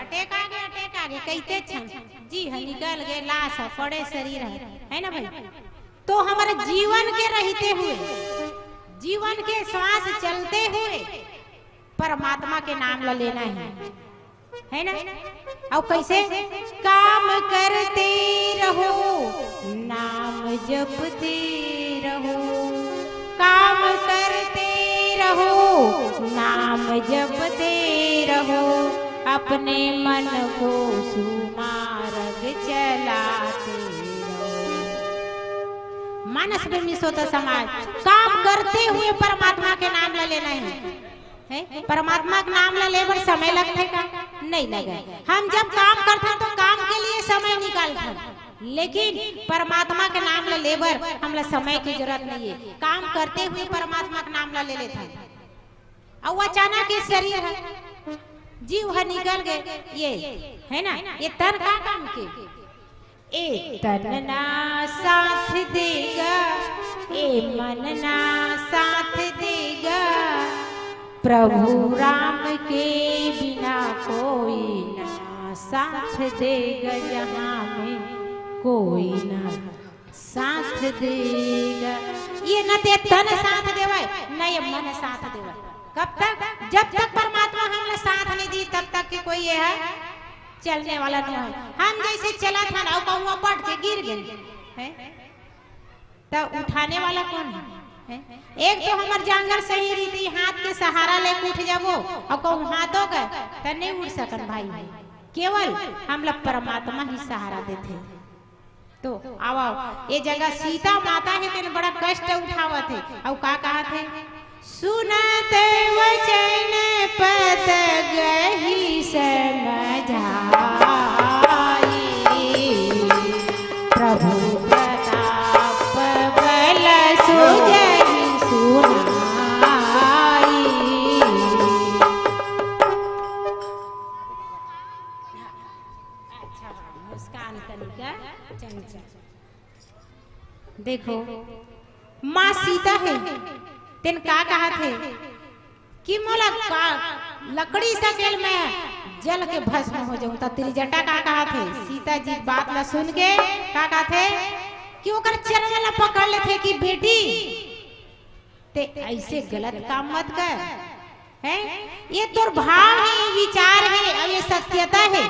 अटैक आ गए कहते छन जी हाँ निकल गए लाश पड़े शरीर है ना भाई तो हमारे जीवन के रहते हुए जीवन के श्वास चलते हुए परमात्मा के नाम ला लेना है ना और कैसे काम करते रहो नाम जपते रहो काम करते रहो नाम जपते रहो अपने मन को सुमार्ग चलाते मानस में मिसोता समाज काम करते हुए परमात्मा के नाम ला लेना है परमात्मा के नाम ला लेबर समय लगता है का नहीं लगे हम जब काम करते हैं तो काम के लिए समय निकालते हैं लेकिन परमात्मा के नाम ला लेबर हमला समय की जरूरत नहीं है काम करते हुए परमात्मा के नाम ला ले लेते हैं और अचानक ये शरीर है जीव है निकल गए, ये है ना, ये तन का काम के ए तन ना साथ देगा, ए मन ना साथ देगा, प्रभु राम के बिना कोई ना साथ देगा, जहाँ में कोई ना साथ देगा। ये न ते तन साथ देवे न ये मन साथ देवे। कब तक? जब तक परमात्मा हमने साथ नहीं दी तब तक कि कोई ये है चलने वाला नहीं है। हम जैसे चला था ना कहूँ पट के गिर गए तो उठाने वाला कौन है? एक तो हमार जांगर सही रीति हाथ के सहारा लेके उठ जाबो और कहूँ हाथों का तो नहीं उठ सकन भाई, केवल हम लोग परमात्मा ही सहारा देते। तो आओ ये जगह सीता माता है तेन बड़ा कष्ट उठावा थे और का कहा थे, सुनते वचन पत गही समझाई, प्रभु प्रताप बल सुजहि सुनाई। अच्छा मुस्कान तनिका चंचल। देखो माँ सीता है तेन का कहा थे कि मोला का लकड़ी सकेल में जल के भस्म हो जाऊं तो त्रिजटा का कहा थे। सीता जी बात ला सुन के का कहा थे कि ओकर चरण ला पकड़ ले थे कि बेटी ते ऐसे गलत काम मत कर, है ये तोर भाव है, विचार है और ये सत्यता है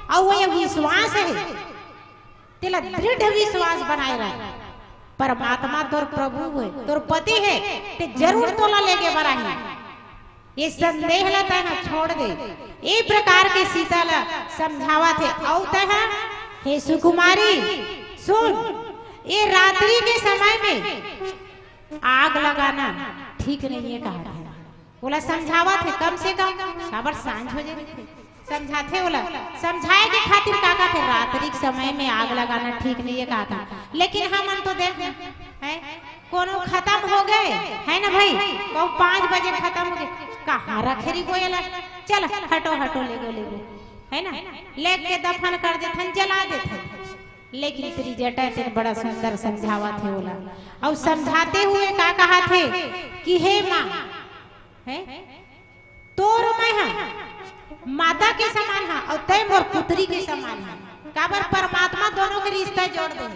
और वो ये विश्वास है, तेला दृढ़ विश्वास बनाए रहा। परमात्मा तोर प्रभु है, तोर पति है, ते जरूर तोला लेके बराही, ये संदेह लता है छोड़ दे। ये प्रकार के सीता ला समझावा थे। औ तह हे सुकुमारी सुन, ये रात्रि के समय में आग लगाना ठीक नहीं है कहा है। बोला समझावा थे कम से कम खबर सांझ हो जाए समझाते बोला समझाए के खातिर काका थे रात्रि के समय में आग लगाना ठीक नहीं है कहा था। लेकिन हम तो देख है कोनो खत्म हो गए है ना भाई, कहो 5 बजे खत्म हो गए, कहाँ रखे रही कोयला, चल हटो हटो ले गो है ना, लेके दफन कर देथन जला देथन। लेकिन त्रिजटा से बड़ा सुंदर समझावा थे बोला और समझाते हुए का कहा थे कि हे माँ है तोर मैं माता के समान है और तय मोर पुत्री के समान है। काबर परमात्मा दोनों के रिश्ता जोड़ दे,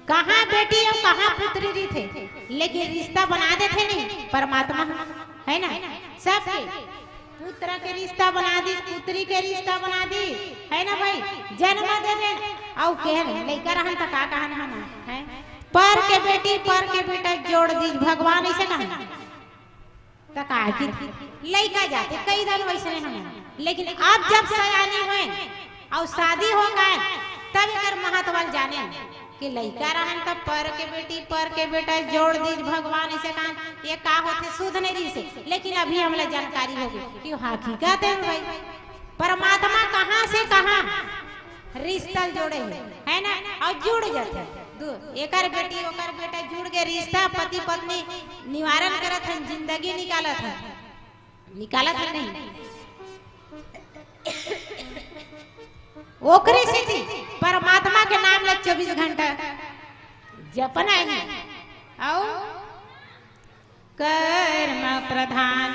कहाँ बेटी और कहाँ पुत्री री थे, लेकिन रिश्ता बना देते नहीं परमात्मा है ना। सबके पुत्र के रिश्ता बना दी, पुत्री के रिश्ता बना दी है ना भाई, जन्म दे दे और कह लेकर रहन तो का कहन हम है पर के बेटी पर के बेटा जोड़ दी भगवान ऐसे कहा तका की लड़का जाते कई दिन वैसे हम। लेकिन अब जब सयानी हुए और शादी हो गए तब एक महत्व जाने कि लड़का रहन तब पर के बेटा जोड़ दी भगवान ऐसे कहा ये का होते शुद्ध नहीं से। लेकिन अभी हमला जानकारी हो गई कि हकीकत है भाई परमात्मा कहाँ से कहाँ रिश्ता जोड़े है ना और जुड़ जाते एकर बेटी ओकर बेटा जुड़ के रिश्ता पति पत्नी निवारण करत है, जिंदगी निकालत नहीं ओकरे से थी परमात्मा के नाम लग 24 घंटा जपना है और कर्म प्रधान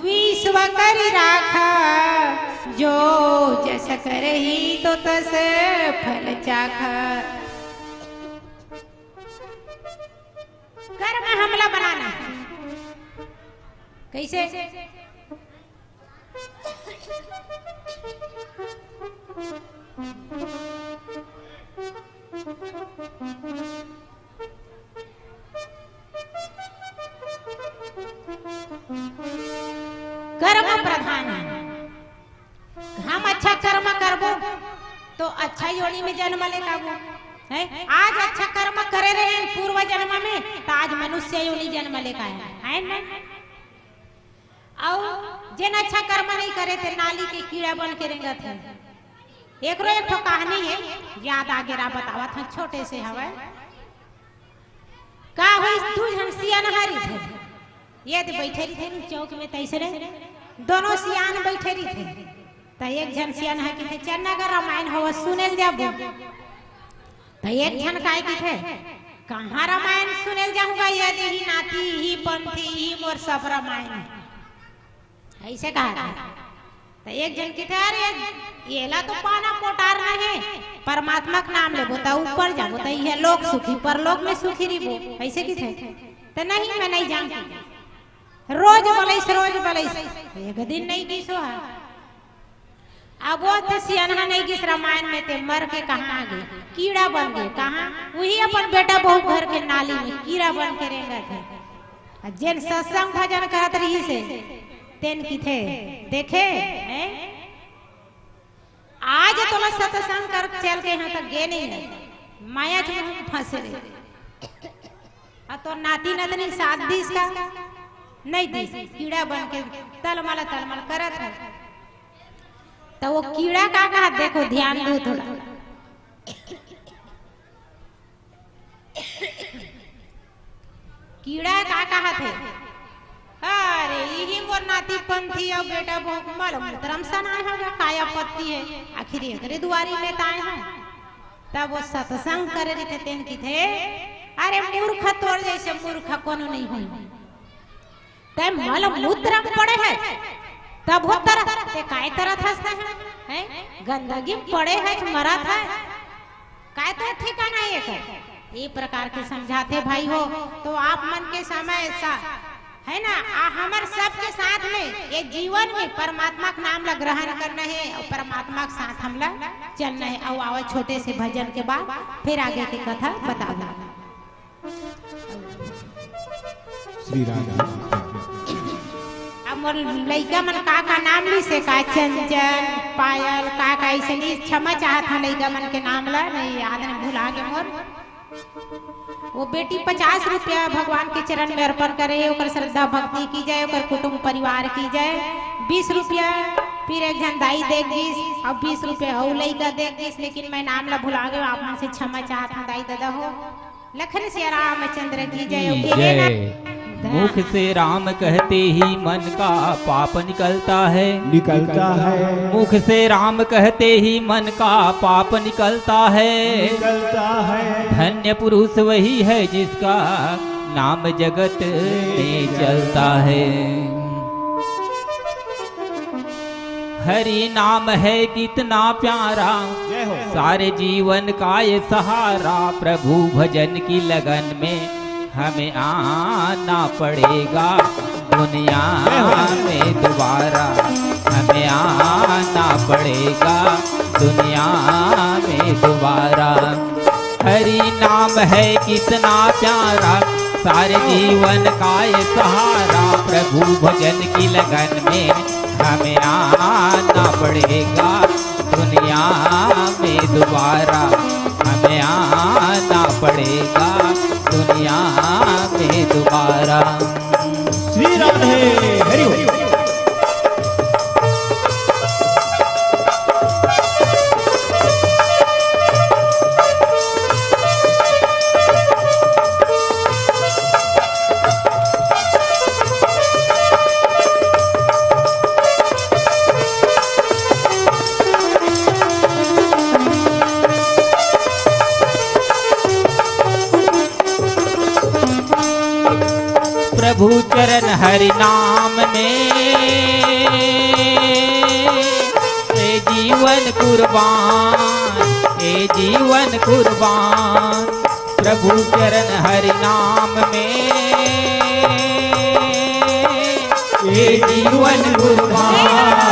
विश्व कर राखा, जो जस करही तो तस फल चाखा। कर्म हमला बनाना कैसे? कर्म प्रधान हम अच्छा कर्म करबो तो अच्छा योनि में जन्म ले पाबो है। आज अच्छा कर्म करे रहे हैं पूर्व जन्म में तो आज मनुष्य योनि जन्म ले का है ना। और जिन अच्छा कर्म नहीं करे थे नाली के कीड़ा बन के रेंगा थे। एक ठो कहानी है याद आगे रा बतावा था छोटे से हवा का हुई तू झंसिया नहारी थे ये तो बैठे रही थे ना चौक में तैसे दोनों सियान बैठे रही थे तो एक जन सियान है कि थे चन्नगर रामायण हो सुनेल जाबू तो एक जन काय की थे कहाँ रामायण सुनेल जाऊंगा यदि ही नाती ही पंथी ही मोर सब रामायण ऐसे कहा था तो एक जन की थे अरे येला तो पाना मोटार नहीं परमात्मा का नाम ले बोता ऊपर जा बोता ये लोग सुखी परलोक में सुखी रही वो ऐसे की थे तो नहीं मैं नहीं जानती रोज बोले एक दिन नहीं की सो है अब वो तो सियाना नहीं किस रामायण में थे मर के कहाँ आ गए कीड़ा बन गए कहाँ वही अपन बेटा बहु घर के नाली में कीड़ा बन के रहेगा थे जिन सत्संग भजन करत रही से तेन की थे देखे आज तो सत्संग कर चल के यहाँ तक गे नहीं है माया जो हम फंसे रहे तो नाती नतनी साथ दिस का नहीं दिस कीड़ा बन के तलमल करत है तो वो कीड़ा का कहा देखो ध्यान दो थोड़ा कीड़ा का कहा थे अरे यही मोर नाती पंथी और बेटा बहु मल मूत्रम सन आए होगा काया पत्ती है आखिर एकरे दुआरी में ताए हैं तब वो सत्संग करे रहे थे तेन की थे अरे मूर्ख तोड़ जैसे मूर्ख कोनो नहीं हुई ते मल मूत्रम पड़े है तब हो तरह ते काय तरह था है गंदगी पड़े है मरा था काय तो ठिकाना ये प्रकार के समझाते भाई हो तो आप मन के समय ऐसा है ना हमार सबके साथ में ये जीवन में परमात्मा का नाम ला ग्रहण करना है और परमात्मा के साथ हम लोग चलना है और आवा छोटे से भजन के बाद फिर आगे की कथा बता दो श्री राधा मोर लइका मन का नाम ली से का चंचल पायल का ऐसे ली क्षमा चाहत है लइका मन के नाम ला नहीं याद नहीं भुला के मोर वो बेटी 50 रुपया भगवान के चरण में अर्पण करे ओकर श्रद्धा भक्ति की जाए ओकर कुटुंब परिवार की जाए 20 रुपया फिर एक जन दाई देख दिस और 20 रुपया और लइका देख दिस लेकिन मैं नाम ला भुला गए आप मन से क्षमा चाहत हूं दाई दादा हो लखन से रामचंद्र की जय मुख से राम कहते ही मन का पाप निकलता है मुख से राम कहते ही मन का पाप निकलता है धन्य पुरुष वही है जिसका नाम जगत में चलता है हरि नाम है कितना प्यारा सारे जीवन का ये सहारा प्रभु भजन की लगन में हमें आना पड़ेगा दुनिया में दोबारा हमें आना पड़ेगा दुनिया में दोबारा हरि नाम है कितना प्यारा सारे जीवन का ये सहारा प्रभु भजन की लगन में हमें आना पड़ेगा दुनिया में दोबारा हमें आना पड़ेगा दुनिया में दोबारा श्री राधे हरि ओम प्रभु चरण हरि नाम ने ए जीवन कुर्बान प्रभु चरण हरि नाम में ए जीवन कुर्बान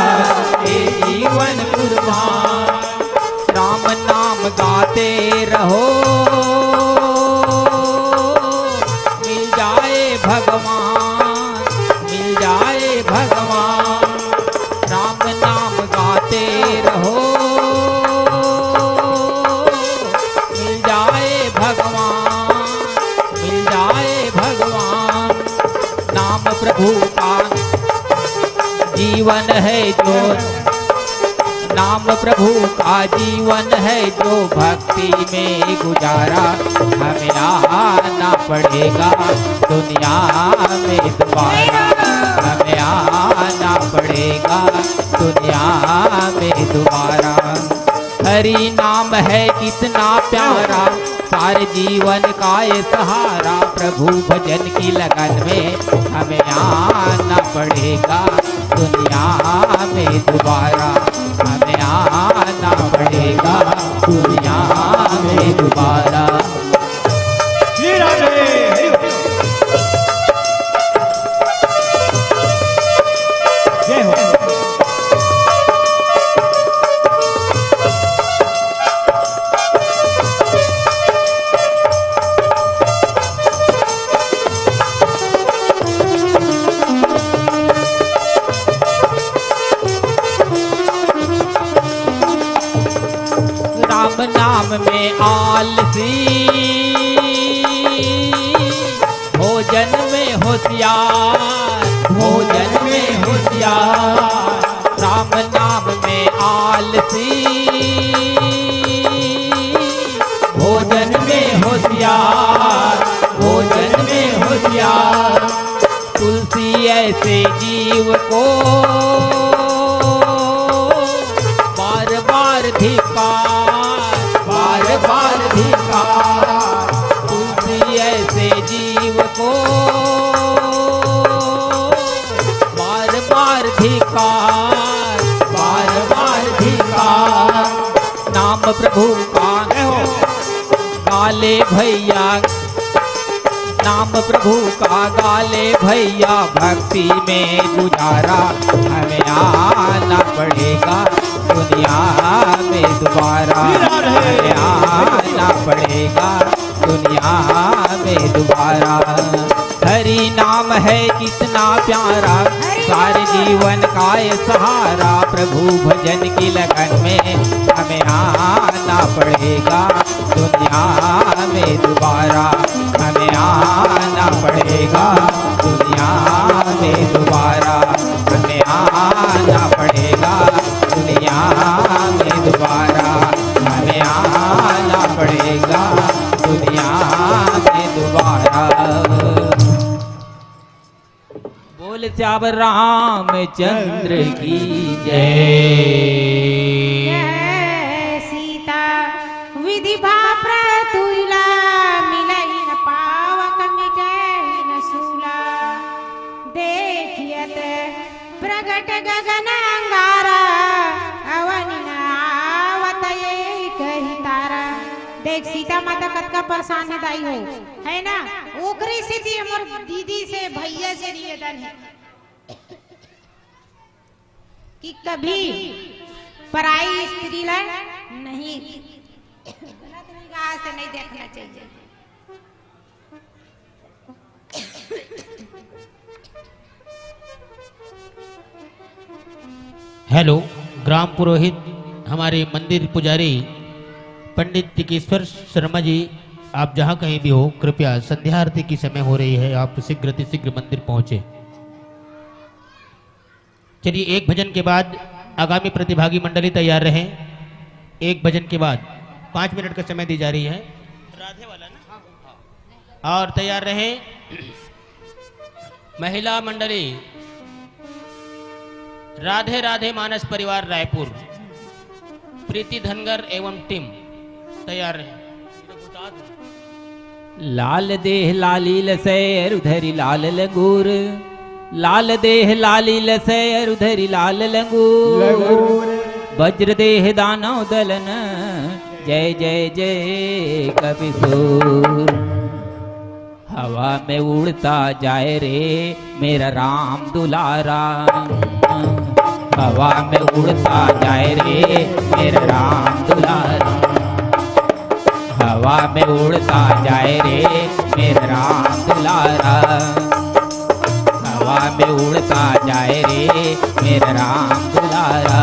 राम नाम गाते रहो मिल जाए भगवान राम नाम गाते रहो मिल जाए भगवान नाम प्रभु का जीवन है जो नाम प्रभु का जीवन है जो भक्ति में गुजारा हमें आना पड़ेगा दुनिया में दोबारा सारे जीवन का ये सहारा, प्रभु भजन की लगन में हमें आना पड़ेगा दुनिया में दोबारा, हमें आना पड़ेगा दुनिया में दोबारा। श्री राधे हरि बोल। जय हो। राम नाम में आलसी, भोजन में होशियार, भोजन में होशियार। राम नाम में आलसी, भोजन में होशियार, भोजन में होशियार। तुलसी ऐसे जीव को बार बार धिक्कार, बार बार धिक्कार। तुलसी ऐसे जीव को बार बार धिक्कार, बार बार धिक्कार। नाम प्रभु का गाले भैया, नाम प्रभु का गाले भैया, भक्ति में गुजारा हमें आना पड़ेगा दुनिया में दोबारा, हमें आना पड़ेगा दुनिया में दोबारा। हरि नाम है कितना प्यारा, सारे जीवन का ये सहारा, प्रभु भजन की लगन में हमें आना पड़ेगा दुनिया में दोबारा, हमें आना पड़ेगा दुनिया में दोबारा, हमें आना पड़ेगा दुनिया में दोबारा, हमें आना पड़ेगा दुनिया में दोबारा। बोल श्याम रामचंद्र की जय। जय सीता विधि तुला मिलई न पावक मिटै न सूला, देखियत प्रगट गगन अंगारा, अवन न आवत ये कही तारा। देख सीता माता कतका परेशान है दाई हो, है ना। ओकरी स्थिति हमर दीदी से भैया से निवेदन है कि कभी पराई स्त्री ला नहीं गलत निगाह से नहीं देखना चाहिए। हेलो, ग्राम पुरोहित हमारे मंदिर पुजारी पंडित टिकेश्वर शर्मा जी, आप जहाँ कहीं भी हो कृपया संध्या आरती की समय हो रही है, आप शीघ्र मंदिर पहुंचे। चलिए, एक भजन के बाद आगामी प्रतिभागी मंडली तैयार रहें। एक भजन के बाद 5 मिनट का समय दी जा रही है, राधे वाला ना, और तैयार रहें। महिला मंडली राधे राधे मानस परिवार रायपुर, प्रीति धनगर एवं टीम तैयार रहे। लाल देह लाली लसैर उधरी लाल लंगूर, लाल देह लाली लसैर उधरी लाल लंगूर। वज्र देह दानव दलन, जय जय जय कपिसूर। हवा में उड़ता जाए रे मेरा राम दुलारा, हवा में उड़ता जाए रे मेरा राम दुलारा। हवा में उड़ता जाए रे मेरा राम दुलारा, हवा में उड़ता जाए रे मेरा राम दुलारा।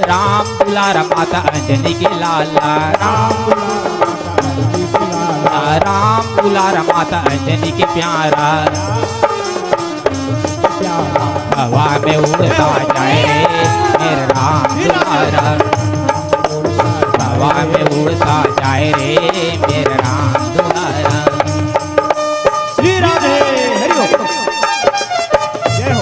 राम दुलारा माता अंजनी के लाला, राम दुलारा माता अंजनी के प्यारा। हवा में उड़ता जाए रे मेरा राम दुलारा, हवा में उड़ता जाए रे मेरा राम दुलारा। श्री राधे हरि बोल। जय हो।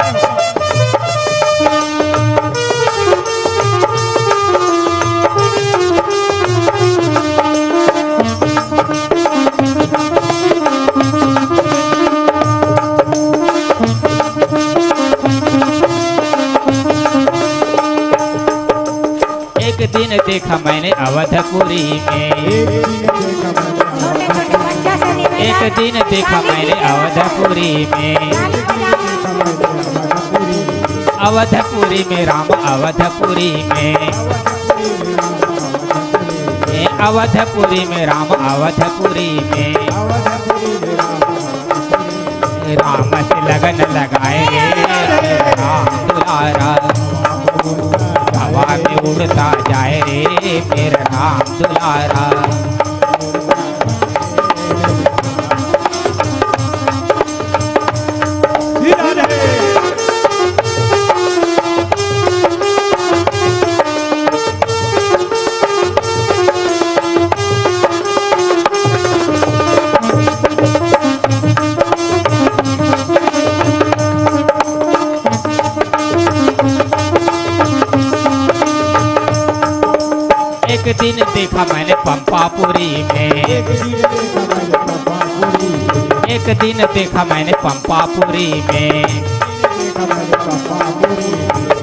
दिन देखा मैंने अवधपुरी में, छोटे छोटे बच्चा से निवेदन, एक दिन देखा मैंने अवधपुरी में, अवधपुरी में राम अवधपुरी में, अवधपुरी में राम अवधपुरी में, राम से लगन लगाए रे राम दुलारा, हवा में उड़ता जाए रे मेरा राम दुलारा। एक दिन देखा मैंने पंपापुरी में, एक दिन देखा मैंने पंपापुरी में,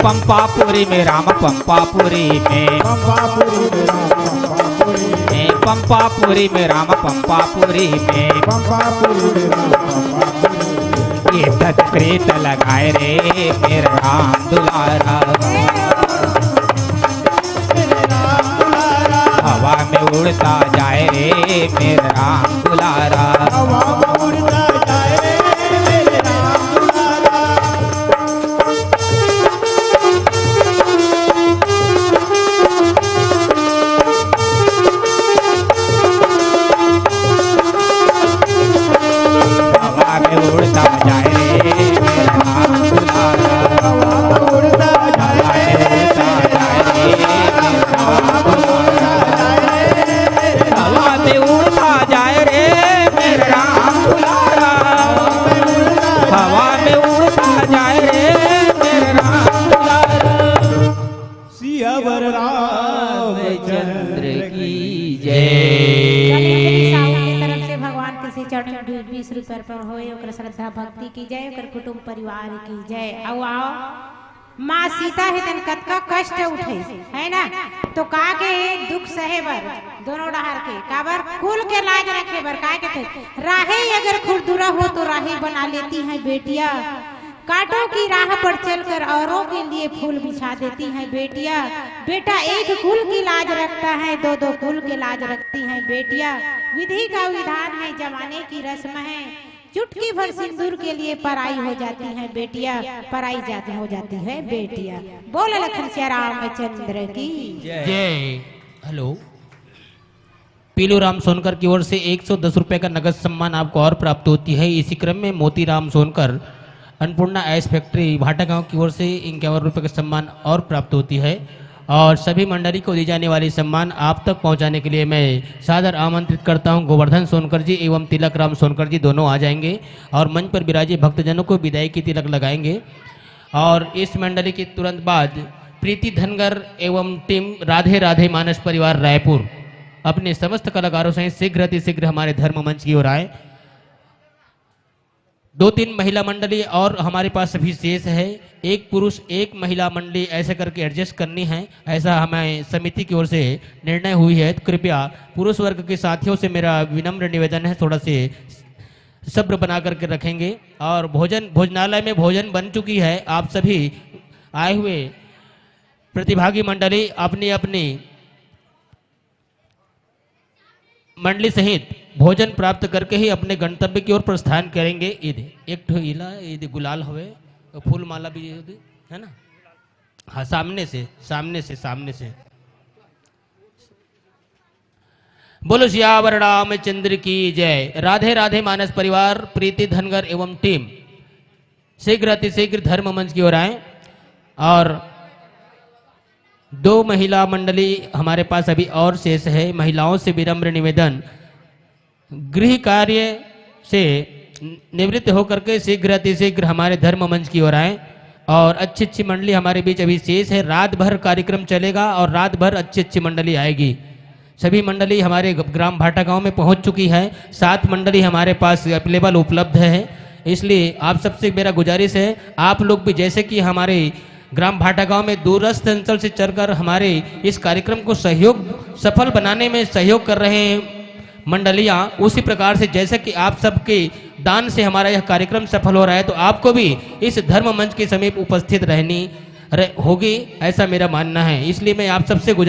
पंपापुरी में राम पंपापुरी में, पंपापुरी में राम पंपापुरी में, ये तत्प्रेत लगाए रे मेरा राम दुलारा, हवा में उड़ता जाए रे मेरा राम दुलारा, हवा में उड़ता जाए मेरे राम दुलारा। हवा में उड़ता जाए रे मेरा राम दुलारा, हवा में उड़ता जाए हवा में उड़ता जाए रे मेरा राम दुलारा, हवा में उड़ता जाए रे मेरा राम दुलारा। सियावर रामचंद्र की चलिए जय। साहू के तरफ से भगवान के से चरण में 20 रुपए पर होए, ओकर श्रद्धा भक्ति की जय, ओकर कुटुंब परिवार की जय। आओ माँ सीता है तन कतका कष्ट उठे है ना, तो का के दुख सहे बर दोनों डहार के काबर कुल के लाज रखे बर का के राहे अगर खुरदुरा हो तो राहे बना लेती हैं बेटिया, कांटों की राह पर चलकर औरों के लिए फूल बिछा देती हैं बेटिया, बेटा एक कुल की लाज रखता है, दो दो कुल की लाज रखती हैं बेटिया, विधि का विधान है जमाने की रस्म है, चुटकी भर सिंदूर के लिए पराई हो जाती है बेटिया, पराई जाती हो जाती है बेटिया। बोल लखन सिया रामचंद्र की जय। हेलो, पीलू राम सोनकर की ओर से 110 रुपए का नगद सम्मान आपको और प्राप्त होती है। इसी क्रम में मोतीराम सोनकर अन्नपूर्णा आइस फैक्ट्री भाटा गांव की ओर से 51 रुपए का सम्मान और प्राप्त होती है। और सभी मंडली को दी जाने वाली सम्मान आप तक पहुंचाने के लिए मैं सादर आमंत्रित करता हूं। गोवर्धन सोनकर जी एवं तिलक राम सोनकर जी दोनों आ जाएंगे और मंच पर विराजे भक्तजनों को विदाई की तिलक लगाएंगे। और इस मंडली के तुरंत बाद प्रीति धनगर एवं टीम राधे राधे मानस परिवार रायपुर अपने समस्त कलाकारों से शीघ्र अतिशीघ्र हमारे धर्म मंच की ओर आए। 2-3 महिला मंडली और हमारे पास अभी शेष है, एक पुरुष एक महिला मंडली ऐसे करके एडजस्ट करनी है, ऐसा हमें समिति की ओर से निर्णय हुई है। तो कृपया पुरुष वर्ग के साथियों से मेरा विनम्र निवेदन है, थोड़ा से सब्र बना करके रखेंगे। और भोजनालय में भोजन बन चुकी है, आप सभी आए हुए प्रतिभागी मंडली अपनी अपनी मंडली सहित भोजन प्राप्त करके ही अपने गंतव्य की ओर प्रस्थान करेंगे। एक ठो इला गुलाल हवे, फूल माला भी है ना, हाँ सामने से बोलो सियावर रामचंद्र की जय। राधे राधे मानस परिवार प्रीति धनगर एवं टीम शीघ्र अतिशीघ्र धर्म मंच की ओर आए। और 2 महिला मंडली हमारे पास अभी और शेष है। महिलाओं से विनम्र निवेदन, गृह कार्य से निवृत्त होकर के शीघ्र अतिशीघ्र हमारे धर्म मंच की ओर आए। और अच्छी अच्छी मंडली हमारे बीच अभी शेष है, रात भर कार्यक्रम चलेगा और रात भर अच्छी अच्छी मंडली आएगी। सभी मंडली हमारे ग्राम भाटा गांव में पहुंच चुकी है, 7 मंडली हमारे पास अवेलेबल उपलब्ध है। इसलिए आप सबसे मेरा गुजारिश है, आप लोग भी जैसे कि हमारे ग्राम भाटा गांव में दूरस्थ अंचल से चलकर हमारे इस कार्यक्रम को सफल बनाने में सहयोग कर रहे हैं मंडलियां, उसी प्रकार से जैसे कि आप सबके दान से हमारा यह कार्यक्रम सफल हो रहा है, तो आपको भी इस धर्म मंच के समीप उपस्थित रहनी होगी, ऐसा मेरा मानना है। इसलिए मैं आप सबसे